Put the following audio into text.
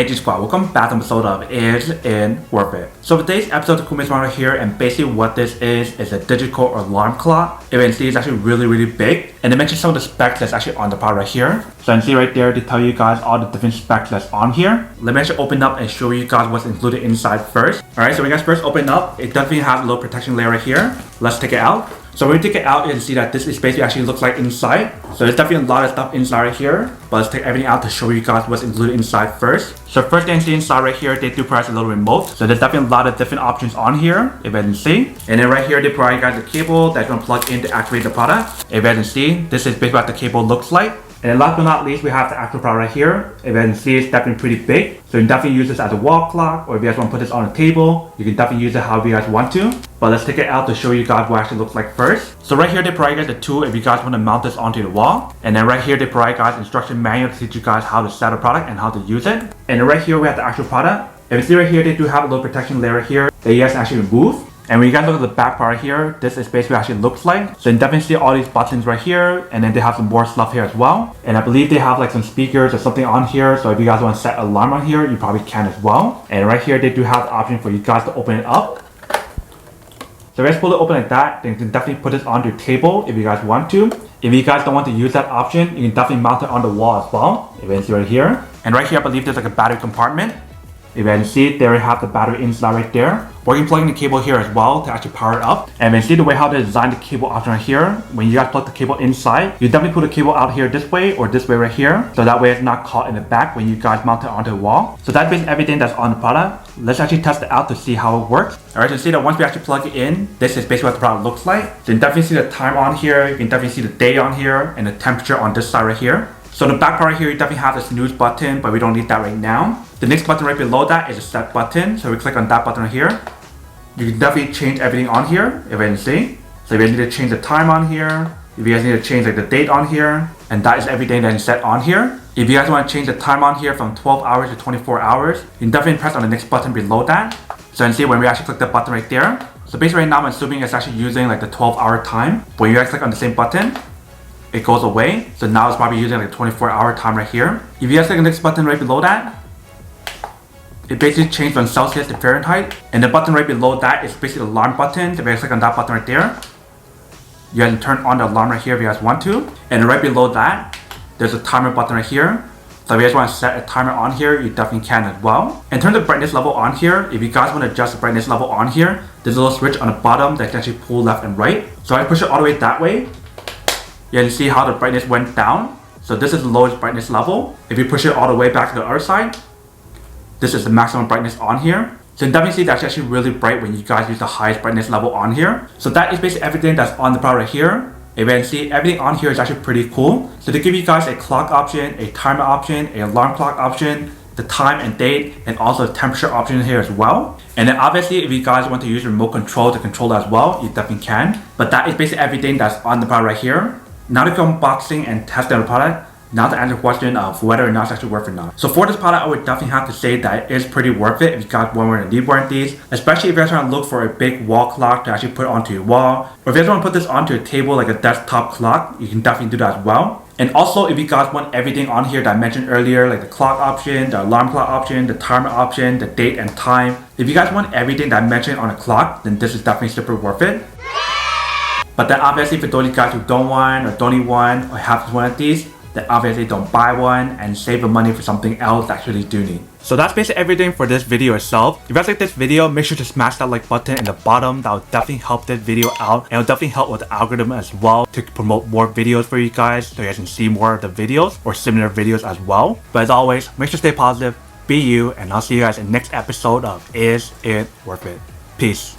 Hey G Squad, welcome back to an episode of Is It Worth It? So today's episode of Kumi's right here, and basically what this is a digital alarm clock. You can see it's actually really big, and they mention some of the specs that's actually on the product right here. So you can see right there, they tell you guys all the different specs that's on here. Let me actually open up and show you guys what's included inside first. Alright, so when you guys first open up, it definitely has a little protection layer right here. Let's take it out. So when you take it out, you can see that this is basically actually looks like inside. So there's definitely a lot of stuff inside right here. But let's take everything out to show you guys what's included inside first. So first thing you see inside right here, they do provide a little remote. So there's definitely a lot of different options on here, if you can see. And then right here, they provide you guys a cable that's going to plug in to activate the product. If you can see, this is basically what the cable looks like. And then last but not least, we have the actual product right here. If you can see, it's definitely pretty big. So you can definitely use this as a wall clock, or if you guys want to put this on a table, you can definitely use it however you guys want to. But let's take it out to show you guys what it actually looks like first. So right here, they provide you guys a tool if you guys want to mount this onto the wall. And then right here, they provide you guys instruction manual to teach you guys how to set a product and how to use it. And then right here, we have the actual product. If you see right here, they do have a little protection layer here that you guys can actually remove. And when you guys look at the back part here, this is basically what it actually looks like. So you can definitely see all these buttons right here, and then they have some more stuff here as well. And I believe they have like some speakers or something on here. So if you guys want to set an alarm on here, you probably can as well. And right here, they do have the option for you guys to open it up. So if you guys pull it open like that, then you can definitely put this on your table if you guys want to. If you guys don't want to use that option, you can definitely mount it on the wall as well. If you can see right here. And right here, I believe there's like a battery compartment. If you can see, there we have the battery inside right there. Or you can plug in the cable here as well to actually power it up. And you can see the way how they designed the cable option right here. When you guys plug the cable inside, you definitely put the cable out here this way or this way right here. So that way it's not caught in the back when you guys mount it onto the wall. So that's basically everything that's on the product. Let's actually test it out to see how it works. Alright, so you see that once we actually plug it in, this is basically what the product looks like. So you can definitely see the time on here. You can definitely see the day on here and the temperature on this side right here. So the back part here, you definitely have the snooze button, but we don't need that right now. The next button right below that is a set button. So we click on that button right here. You can definitely change everything on here, if you can see. So if you guys need to change the time on here, if you guys need to change like the date on here, and that is everything that is set on here. If you guys want to change the time on here from 12 hours to 24 hours, you can definitely press on the next button below that. So you can see when we actually click the button right there. So basically right now I'm assuming it's actually using like the 12-hour time. When you guys click on the same button, it goes away. So now it's probably using like a 24-hour time right here. If you guys click the next button right below that, it basically changed from Celsius to Fahrenheit. And the button right below that is basically the alarm button. If you guys click on that button right there, you guys can turn on the alarm right here if you guys want to. And right below that, there's a timer button right here. So if you guys want to set a timer on here, you definitely can as well. In terms of brightness level on here, if you guys want to adjust the brightness level on here, there's a little switch on the bottom that can actually pull left and right. So I push it all the way that way. You can see how the brightness went down. So this is the lowest brightness level. If you push it all the way back to the other side, this is the maximum brightness on here. So you can definitely see that's actually really bright when you guys use the highest brightness level on here. So that is basically everything that's on the product right here. If you can see, everything on here is actually pretty cool. So they give you guys a clock option, a timer option, an alarm clock option, the time and date, and also a temperature option here as well. And then obviously if you guys want to use remote control to control that as well, you definitely can. But that is basically everything that's on the product right here. Now to go unboxing and testing the product, now to answer the question of whether or not it's actually worth it or not. So for this product, I would definitely have to say that it is pretty worth it if you guys want one of one of these, especially if you're trying to look for a big wall clock to actually put onto your wall. Or if you guys want to put this onto a table like a desktop clock, you can definitely do that as well. And also if you guys want everything on here that I mentioned earlier, like the clock option, the alarm clock option, the timer option, the date and time. If you guys want everything that I mentioned on a clock, then this is definitely super worth it. But then obviously for those of you guys who don't want or don't need one or have one of these, then obviously don't buy one and save the money for something else that you actually do need. So that's basically everything for this video itself. If you guys like this video, make sure to smash that like button in the bottom. That will definitely help this video out, and it will definitely help with the algorithm as well to promote more videos for you guys so you guys can see more of the videos or similar videos as well. But as always, make sure to stay positive, be you, and I'll see you guys in the next episode of Is It Worth It? Peace.